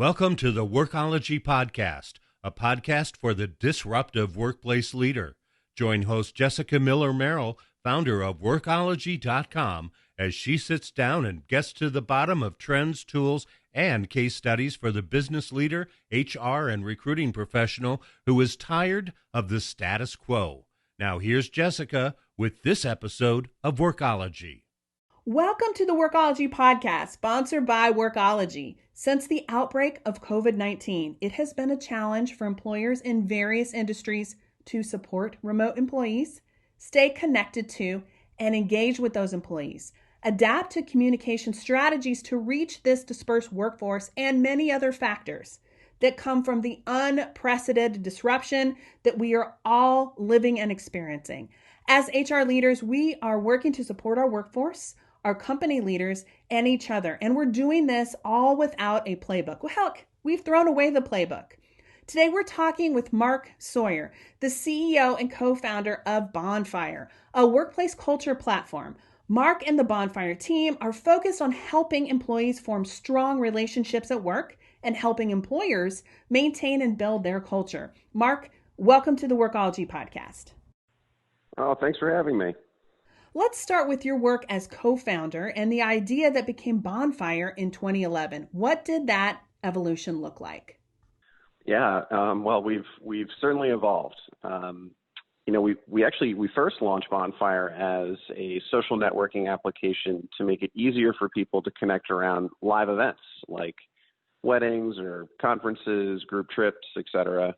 Welcome to the Workology Podcast, a podcast for the disruptive workplace leader. Join host Jessica Miller-Merrill, founder of Workology.com, as she sits down and gets to the bottom of trends, tools, and case studies for the business leader, HR, and recruiting professional who is tired of the status quo. Now here's Jessica with this episode of Workology. Welcome to the Workology Podcast, sponsored by Workology. Since the outbreak of COVID-19, it has been a challenge for employers in various industries to support remote employees, stay connected to, and engage with those employees, adapt to communication strategies to reach this dispersed workforce, and many other factors that come from the unprecedented disruption that we are all living and experiencing. As HR leaders, we are working to support our workforce, our company leaders, and each other. And we're doing this all without a playbook. Well, heck, we've thrown away the playbook. Today, we're talking with Mark Sawyier, the CEO and co-founder of Bonfire, a workplace culture platform. Mark and the Bonfire team are focused on helping employees form strong relationships at work and helping employers maintain and build their culture. Mark, welcome to the Workology Podcast. Oh, thanks for having me. Let's start with your work as co-founder and the idea that became Bonfire in 2011. What did that evolution look like? Yeah, well, we've certainly evolved. We first launched Bonfire as a social networking application to make it easier for people to connect around live events like weddings or conferences, group trips, etc.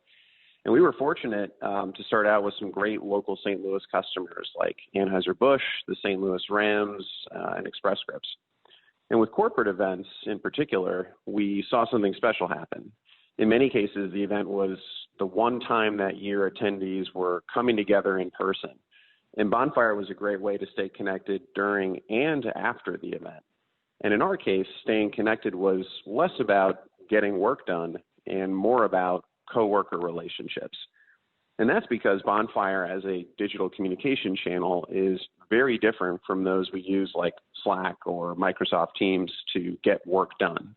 And we were fortunate to start out with some great local St. Louis customers like Anheuser-Busch, the St. Louis Rams, and Express Scripts. And with corporate events in particular, we saw something special happen. In many cases, the event was the one time that year attendees were coming together in person. And Bonfire was a great way to stay connected during and after the event. And in our case, staying connected was less about getting work done and more about coworker relationships. And that's because Bonfire as a digital communication channel is very different from those we use like Slack or Microsoft Teams to get work done.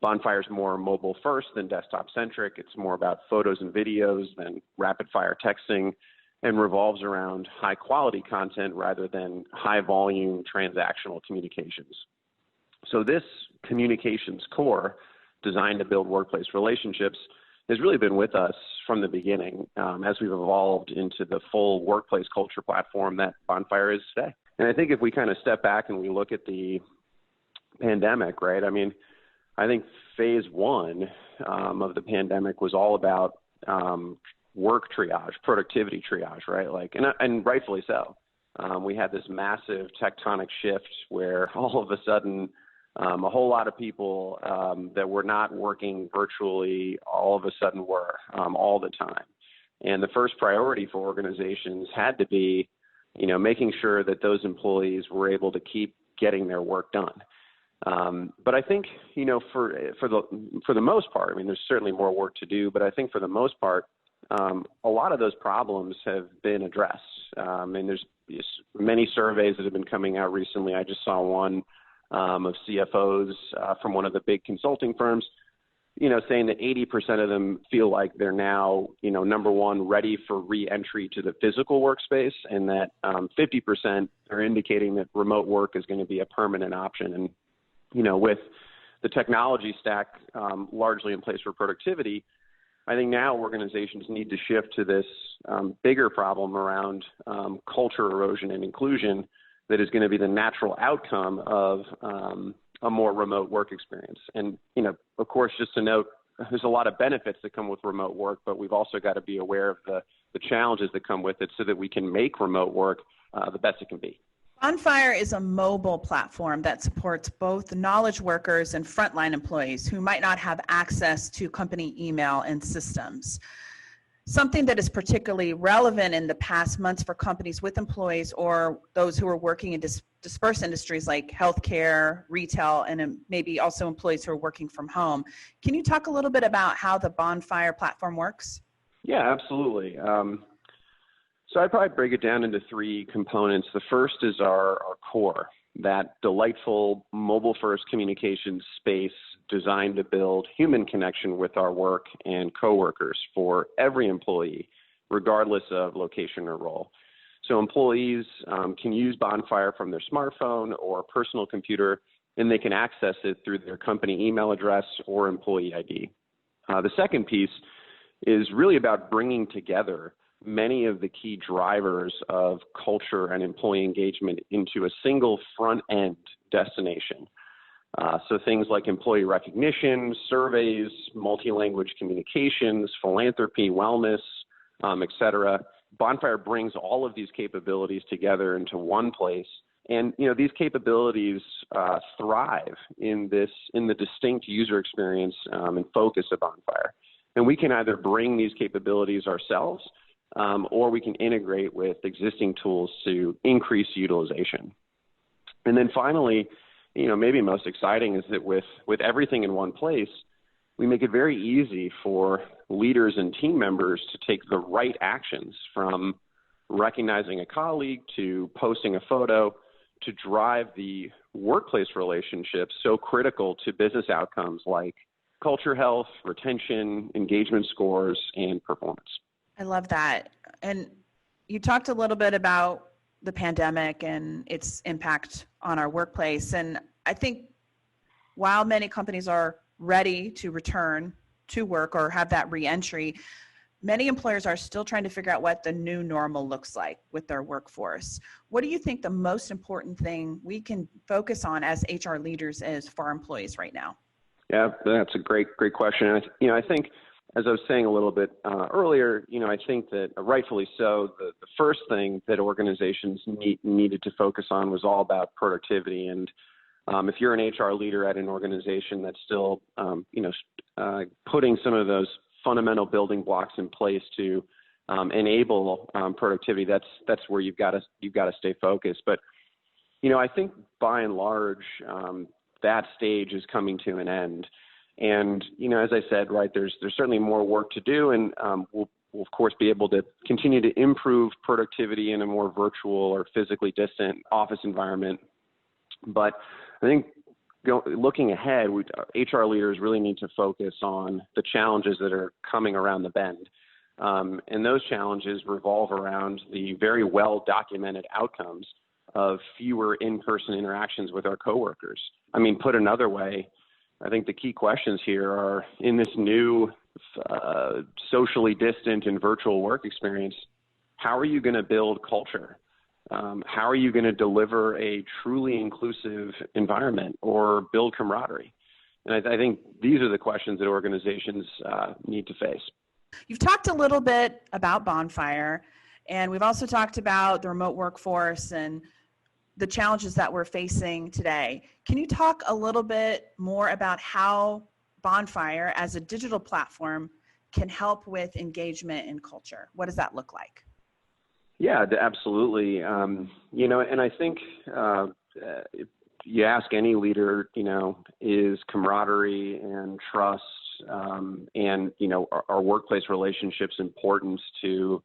Bonfire is more mobile first than desktop centric. It's more about photos and videos than rapid fire texting and revolves around high quality content rather than high volume transactional communications. So this communications core designed to build workplace relationships has really been with us from the beginning as we've evolved into the full workplace culture platform that Bonfire is today. And I think if we kind of step back and we look at the pandemic, right? I mean, I think phase one of the pandemic was all about work triage, productivity triage, right? And rightfully so. We had this massive tectonic shift where all of a sudden a whole lot of people that were not working virtually all of a sudden were all the time. And the first priority for organizations had to be, making sure that those employees were able to keep getting their work done. But I think, for the most part, I mean, there's certainly more work to do, but I think for the most part, a lot of those problems have been addressed. And there's many surveys that have been coming out recently. I just saw one of CFOs from one of the big consulting firms, saying that 80% of them feel like they're now, number one, ready for re-entry to the physical workspace, and that 50% are indicating that remote work is going to be a permanent option. And, with the technology stack largely in place for productivity, I think now organizations need to shift to this bigger problem around culture erosion and inclusion that is going to be the natural outcome of a more remote work experience. And, of course, just to note, there's a lot of benefits that come with remote work, but we've also got to be aware of the challenges that come with it so that we can make remote work the best it can be. Bonfire is a mobile platform that supports both knowledge workers and frontline employees who might not have access to company email and systems. Something that is particularly relevant in the past months for companies with employees or those who are working in dispersed industries like healthcare, retail, and maybe also employees who are working from home. Can you talk a little bit about how the Bonfire platform works? Yeah, absolutely. So I'd probably break it down into three components. The first is our core, that delightful mobile-first communication space designed to build human connection with our work and coworkers for every employee, regardless of location or role. So employees can use Bonfire from their smartphone or personal computer, and they can access it through their company email address or employee ID. The second piece is really about bringing together many of the key drivers of culture and employee engagement into a single front-end destination. So things like employee recognition, surveys, multi-language communications, philanthropy, wellness, et cetera. Bonfire brings all of these capabilities together into one place. And, these capabilities thrive in the distinct user experience and focus of Bonfire. And we can either bring these capabilities ourselves or we can integrate with existing tools to increase utilization. And then finally, maybe most exciting is that with everything in one place, we make it very easy for leaders and team members to take the right actions, from recognizing a colleague to posting a photo, to drive the workplace relationships so critical to business outcomes like culture health, retention, engagement scores, and performance. I love that. And you talked a little bit about the pandemic and its impact on our workplace. And I think while many companies are ready to return to work or have that reentry, many employers are still trying to figure out what the new normal looks like with their workforce. What do you think the most important thing we can focus on as HR leaders is for our employees right now? Yeah, that's a great question. I think, as I was saying a little bit earlier, I think that rightfully so, the first thing that organizations needed to focus on was all about productivity. And if you're an HR leader at an organization that's still, putting some of those fundamental building blocks in place to enable productivity, that's where you've got to stay focused. But I think by and large, that stage is coming to an end. And as I said, right, there's certainly more work to do, and we'll of course be able to continue to improve productivity in a more virtual or physically distant office environment. But I think looking ahead, HR leaders really need to focus on the challenges that are coming around the bend. And those challenges revolve around the very well-documented outcomes of fewer in-person interactions with our coworkers. I mean, put another way, I think the key questions here are, in this new socially distant and virtual work experience, how are you going to build culture? How are you going to deliver a truly inclusive environment or build camaraderie? And I think these are the questions that organizations need to face. You've talked a little bit about Bonfire, and we've also talked about the remote workforce and the challenges that we're facing today. Can you talk a little bit more about how Bonfire as a digital platform can help with engagement and culture? What does that look like? Yeah, absolutely. And I think if you ask any leader, is camaraderie and trust and, our workplace relationships important to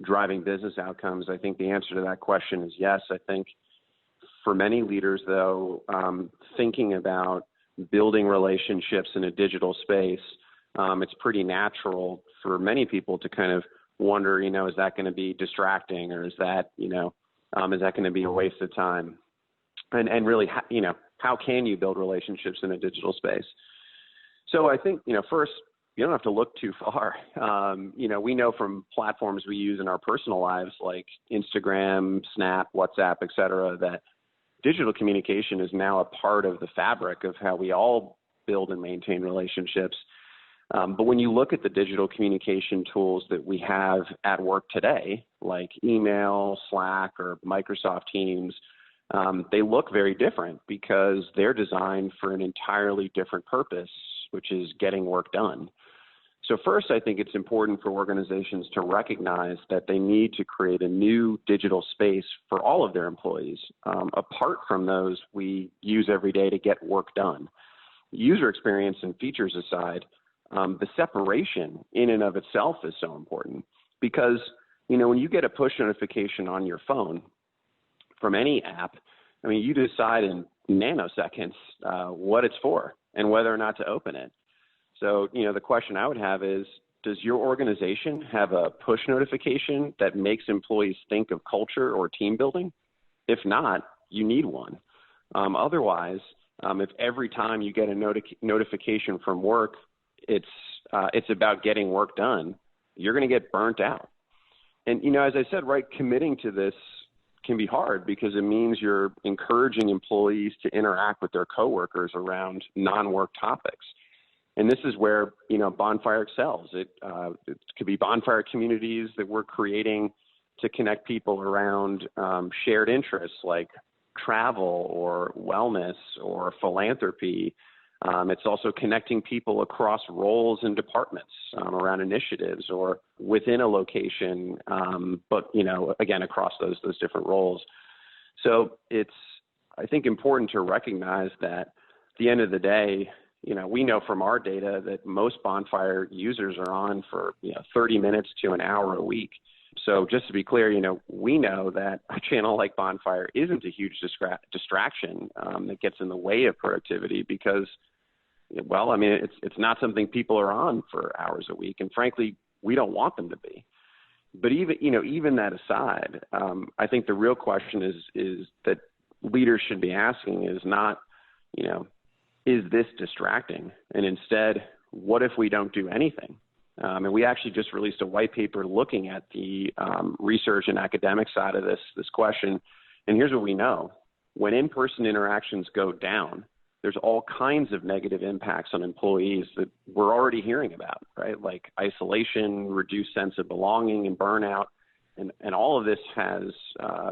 driving business outcomes? I think the answer to that question is yes. I think for many leaders, though, thinking about building relationships in a digital space, it's pretty natural for many people to kind of wonder, is that going to be distracting, or is that, is that going to be a waste of time? And really, how can you build relationships in a digital space? So I think, first, you don't have to look too far. We know from platforms we use in our personal lives, like Instagram, Snap, WhatsApp, et cetera, that digital communication is now a part of the fabric of how we all build and maintain relationships. But when you look at the digital communication tools that we have at work today, like email, Slack, or Microsoft Teams, they look very different because they're designed for an entirely different purpose, which is getting work done. So first, I think it's important for organizations to recognize that they need to create a new digital space for all of their employees, apart from those we use every day to get work done. User experience and features aside, the separation in and of itself is so important because, when you get a push notification on your phone from any app, you decide in nanoseconds what it's for. and whether or not to open it. So, the question I would have is, does your organization have a push notification that makes employees think of culture or team building? If not, you need one. Otherwise, if every time you get a notification from work, it's about getting work done, you're going to get burnt out. And, as I said, right, committing to this can be hard because it means you're encouraging employees to interact with their coworkers around non-work topics. And this is where, Bonfire excels. It could be Bonfire communities that we're creating to connect people around shared interests like travel or wellness or philanthropy. It's also connecting people across roles and departments around initiatives or within a location, but, again, across those different roles. So it's, I think, important to recognize that at the end of the day, we know from our data that most Bonfire users are on for 30 minutes to an hour a week. So just to be clear, we know that a channel like Bonfire isn't a huge distraction that gets in the way of productivity because, it's not something people are on for hours a week, and frankly, we don't want them to be. But even that aside, I think the real question is that leaders should be asking is not, is this distracting? And instead, what if we don't do anything? And we actually just released a white paper looking at the research and academic side of this question. And here's what we know. When in-person interactions go down, there's all kinds of negative impacts on employees that we're already hearing about, right? Like isolation, reduced sense of belonging, and burnout. And all of this has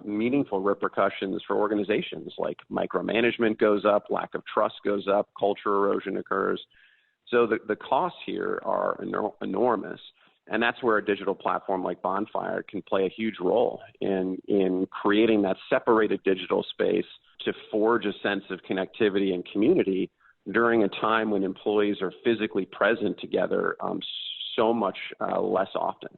meaningful repercussions for organizations, like micromanagement goes up, lack of trust goes up, culture erosion occurs. So the costs here are enormous. And that's where a digital platform like Bonfire can play a huge role in creating that separated digital space to forge a sense of connectivity and community during a time when employees are physically present together so much less often.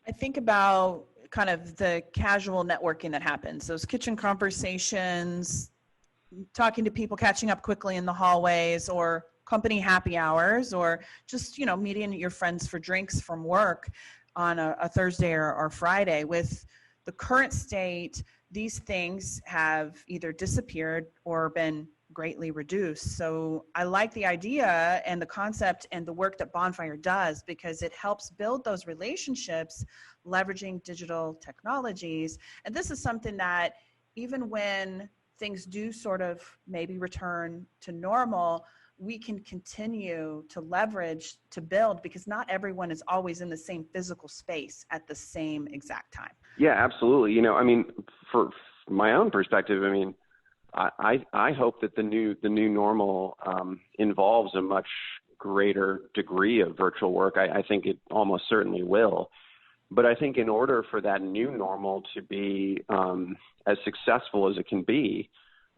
I think about kind of the casual networking that happens, those kitchen conversations, talking to people, catching up quickly in the hallways, or company happy hours, or just, meeting your friends for drinks from work on a Thursday or Friday. With the current state, these things have either disappeared or been greatly reduced. So I like the idea and the concept and the work that Bonfire does, because it helps build those relationships, leveraging digital technologies. And this is something that even when things do sort of maybe return to normal, we can continue to leverage to build, because not everyone is always in the same physical space at the same exact time. Yeah, absolutely. For my own perspective, I hope that the new normal involves a much greater degree of virtual work. I think it almost certainly will. But I think in order for that new normal to be as successful as it can be,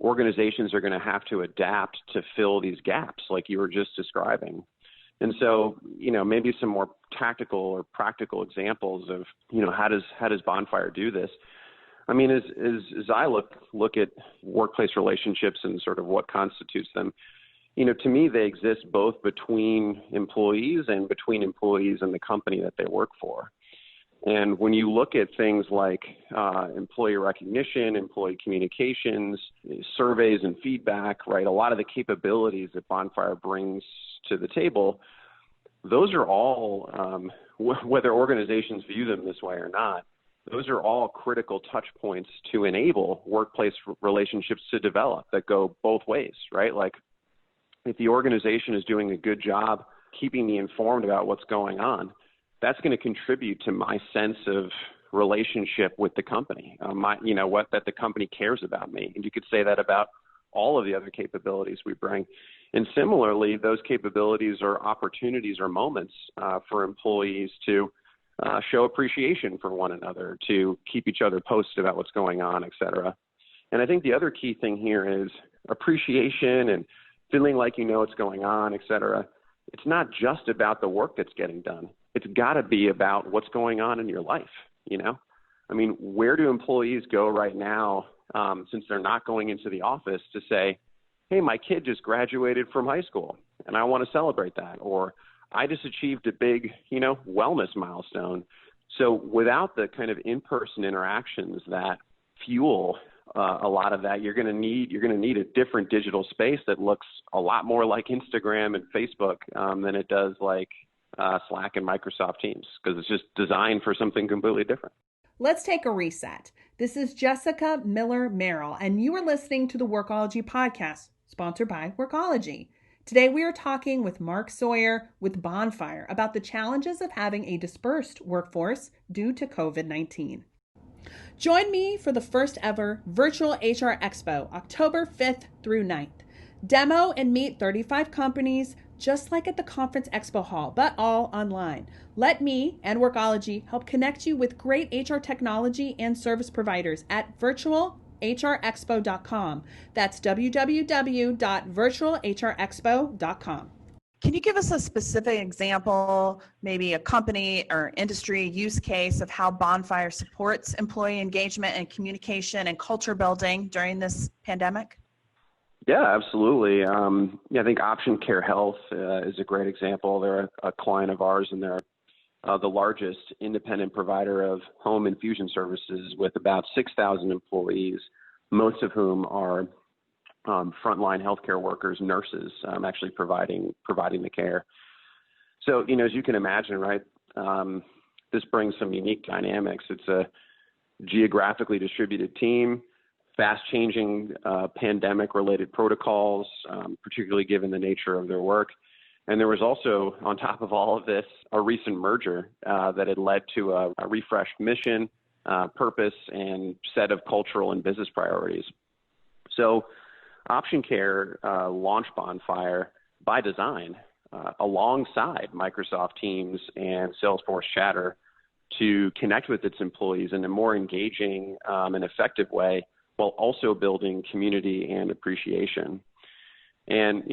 organizations are going to have to adapt to fill these gaps like you were just describing. And so, maybe some more tactical or practical examples of, how does Bonfire do this? As I look at workplace relationships and sort of what constitutes them, to me, they exist both between employees and between employees and the company that they work for. And when you look at things like employee recognition, employee communications, surveys and feedback, right, a lot of the capabilities that Bonfire brings to the table, those are all, whether organizations view them this way or not, those are all critical touch points to enable workplace relationships to develop that go both ways, right? Like if the organization is doing a good job keeping me informed about what's going on, that's going to contribute to my sense of relationship with the company, that the company cares about me. And you could say that about all of the other capabilities we bring. And similarly, those capabilities are opportunities or moments for employees to show appreciation for one another, to keep each other posted about what's going on, et cetera. And I think the other key thing here is appreciation and feeling like you know what's going on, et cetera. It's not just about the work that's getting done. It's got to be about what's going on in your life, where do employees go right now, since they're not going into the office, to say, hey, my kid just graduated from high school and I want to celebrate that. Or I just achieved a big, wellness milestone. So without the kind of in-person interactions that fuel a lot of that, you're going to need a different digital space that looks a lot more like Instagram and Facebook than it does like Slack and Microsoft Teams, because it's just designed for something completely different. Let's take a reset. This is Jessica Miller Merrill, and you are listening to the Workology podcast, sponsored by Workology. Today we are talking with Mark Sawyier with Bonfire about the challenges of having a dispersed workforce due to COVID-19. Join me for the first ever virtual HR Expo, October 5th through 9th. Demo and meet 35 companies, just like at the Conference Expo Hall, but all online. Let me and Workology help connect you with great HR technology and service providers at virtualhrexpo.com. That's www.virtualhrexpo.com. Can you give us a specific example, maybe a company or industry use case of how Bonfire supports employee engagement and communication and culture building during this pandemic? Yeah, absolutely. I think Option Care Health is a great example. They're a client of ours, and they're the largest independent provider of home infusion services with about 6,000 employees, most of whom are frontline healthcare workers, nurses, actually providing the care. So, as you can imagine, right, this brings some unique dynamics. It's a geographically distributed team, fast-changing pandemic-related protocols, particularly given the nature of their work. And there was also, on top of all of this, a recent merger that had led to a refreshed mission, purpose, and set of cultural and business priorities. So Option Care launched Bonfire by design alongside Microsoft Teams and Salesforce Chatter to connect with its employees in a more engaging and effective way, while also building community and appreciation. And,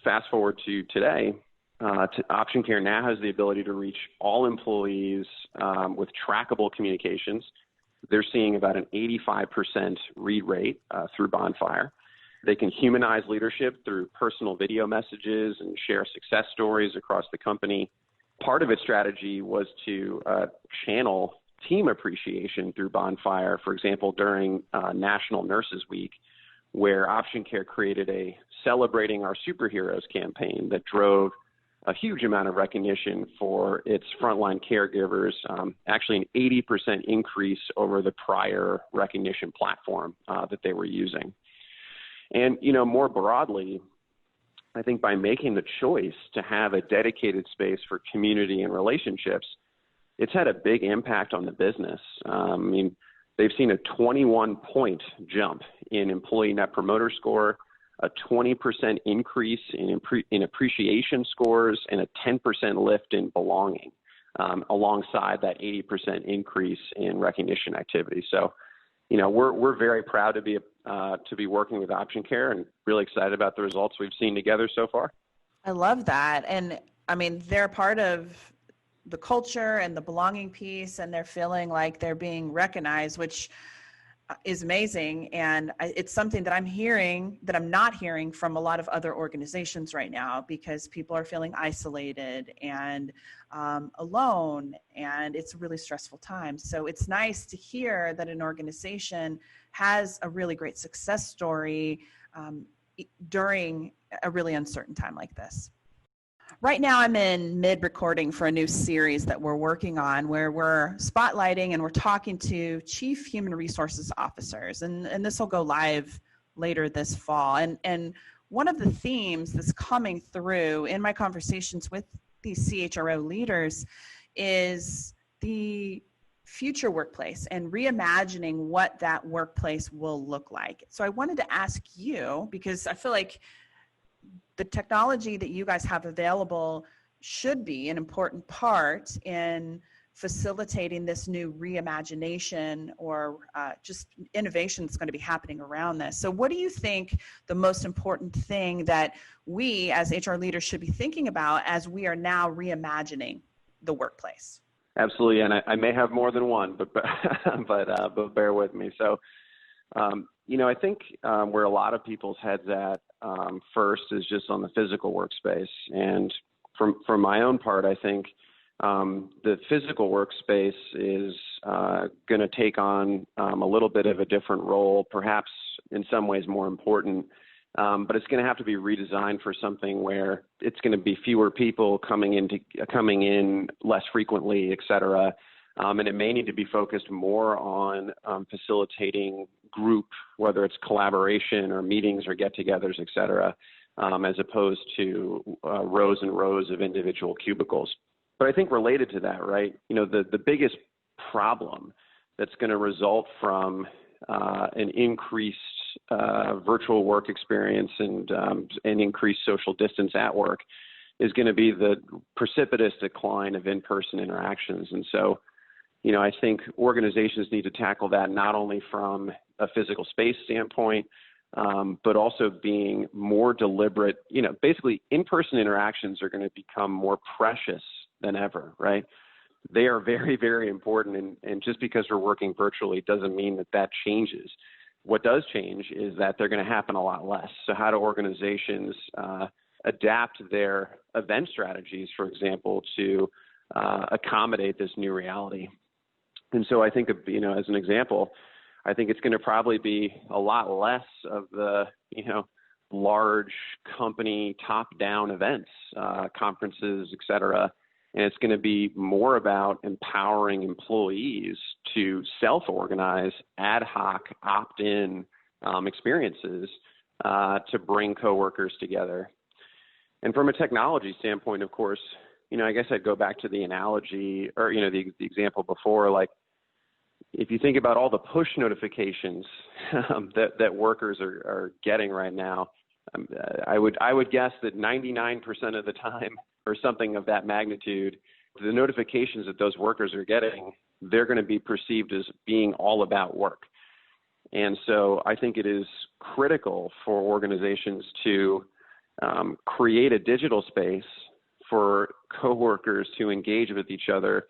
fast forward to today, Option Care now has the ability to reach all employees with trackable communications. They're seeing about an 85% read rate through Bonfire. They can humanize leadership through personal video messages and share success stories across the company. Part of its strategy was to channel team appreciation through Bonfire, for example, during National Nurses Week, where Option Care created a Celebrating Our Superheroes campaign that drove a huge amount of recognition for its frontline caregivers, actually an 80% increase over the prior recognition platform that they were using. And, more broadly, I think by making the choice to have a dedicated space for community and relationships, it's had a big impact on the business. They've seen a 21-point jump in employee net promoter score, a 20% increase in appreciation scores, and a 10% lift in belonging, alongside that 80% increase in recognition activity. So, we're very proud to be working with Option Care and really excited about the results we've seen together so far. I love that. And they're part of the culture and the belonging piece, and they're feeling like they're being recognized, which is amazing. And it's something that I'm not hearing from a lot of other organizations right now, because people are feeling isolated and alone, and it's a really stressful time. So it's nice to hear that an organization has a really great success story during a really uncertain time like this. Right now, I'm in mid-recording for a new series that we're working on, where we're spotlighting and we're talking to chief human resources officers, and this will go live later this fall. And one of the themes that's coming through in my conversations with these CHRO leaders is the future workplace and reimagining what that workplace will look like. So I wanted to ask you, because I feel like the technology that you guys have available should be an important part in facilitating this new reimagination or just innovation that's going to be happening around this. So what do you think the most important thing that we as HR leaders should be thinking about as we are now reimagining the workplace? Absolutely, and I may have more than one, but bear with me. So I think where a lot of people's heads at first is just on the physical workspace. And for my own part, I think the physical workspace is going to take on a little bit of a different role, perhaps in some ways more important. But it's going to have to be redesigned for something where it's going to be fewer people coming in less frequently, et cetera. And it may need to be focused more on facilitating group, whether it's collaboration or meetings or get-togethers, et cetera, as opposed to rows and rows of individual cubicles. But I think related to that, right, the biggest problem that's going to result from an increased virtual work experience and increased social distance at work is going to be the precipitous decline of in-person interactions. And so, I think organizations need to tackle that not only from a physical space standpoint, but also being more deliberate. Basically, in-person interactions are going to become more precious than ever, right? They are very, very important. And just because we're working virtually doesn't mean that changes. What does change is that they're going to happen a lot less. So how do organizations adapt their event strategies, for example, to accommodate this new reality? And so I think, as an example, I think it's going to probably be a lot less of the, large company top-down events, conferences, et cetera. And it's going to be more about empowering employees to self-organize ad hoc, opt-in experiences to bring coworkers together. And from a technology standpoint, of course, I guess I'd go back to the analogy or, the example before, like if you think about all the push notifications that workers are getting right now, I would guess that 99% of the time or something of that magnitude, the notifications that those workers are getting, they're going to be perceived as being all about work. And so I think it is critical for organizations to create a digital space for coworkers to engage with each other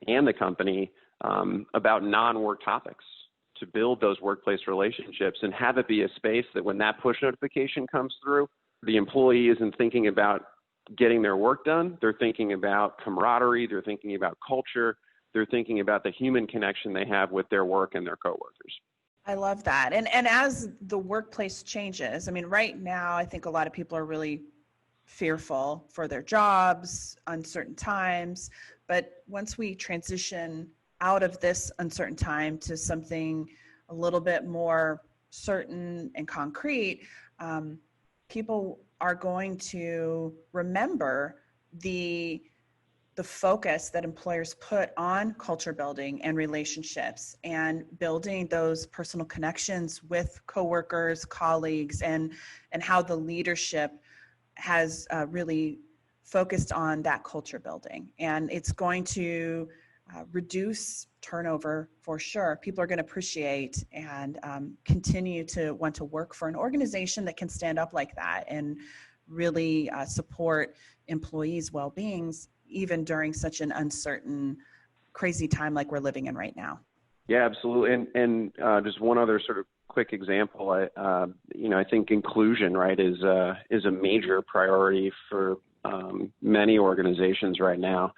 and the company about non-work topics, to build those workplace relationships and have it be a space that when that push notification comes through, the employee isn't thinking about getting their work done. They're thinking about camaraderie. They're thinking about culture. They're thinking about the human connection they have with their work and their coworkers. I love that. And as the workplace changes, right now, I think a lot of people are really fearful for their jobs, uncertain times. But once we transition out of this uncertain time to something a little bit more certain and concrete, people are going to remember the focus that employers put on culture building and relationships and building those personal connections with coworkers, colleagues, and how the leadership has really focused on that culture building. And it's going to reduce turnover for sure. People are going to appreciate and continue to want to work for an organization that can stand up like that and really support employees' well-beings, even during such an uncertain, crazy time like we're living in right now. Yeah, absolutely. And just one other sort of quick example, I think inclusion, right, is a major priority for many organizations right now.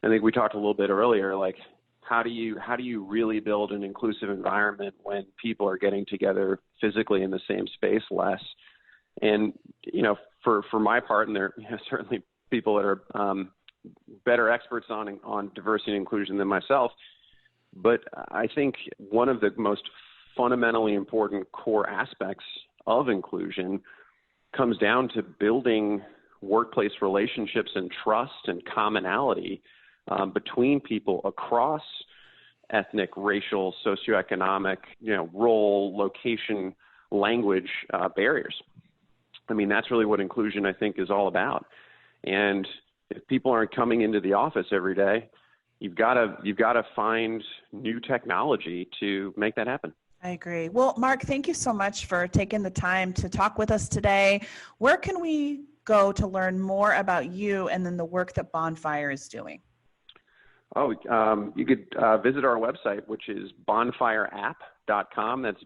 I think we talked a little bit earlier, like how do you really build an inclusive environment when people are getting together physically in the same space less? And for my part, and there are certainly people that are better experts on diversity and inclusion than myself, but I think one of the most fundamentally important core aspects of inclusion comes down to building workplace relationships and trust and commonality between people across ethnic, racial, socioeconomic, role, location, language barriers. That's really what inclusion, I think, is all about. And if people aren't coming into the office every day, you've got to find new technology to make that happen. I agree. Well, Mark, thank you so much for taking the time to talk with us today. Where can we go to learn more about you and then the work that Bonfire is doing? Oh, you could visit our website, which is bonfireapp.com. bonfyreapp.com. That's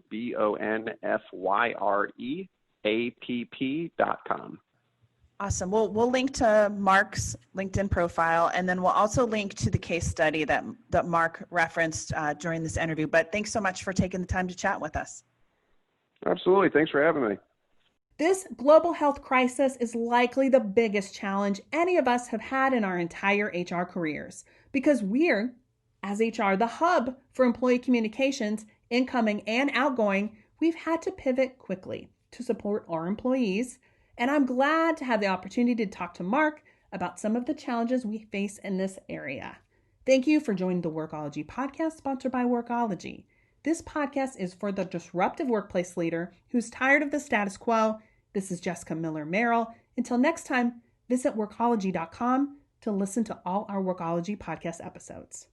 bonfyreapp.com. Awesome. We'll link to Mark's LinkedIn profile, and then we'll also link to the case study that Mark referenced during this interview. But thanks so much for taking the time to chat with us. Absolutely. Thanks for having me. This global health crisis is likely the biggest challenge any of us have had in our entire HR careers, because we're, as HR, the hub for employee communications, incoming and outgoing. We've had to pivot quickly to support our employees. And I'm glad to have the opportunity to talk to Mark about some of the challenges we face in this area. Thank you for joining the Workology podcast, sponsored by Workology. This podcast is for the disruptive workplace leader who's tired of the status quo. This is Jessica Miller Merrill. Until next time, visit workology.com to listen to all our Workology podcast episodes.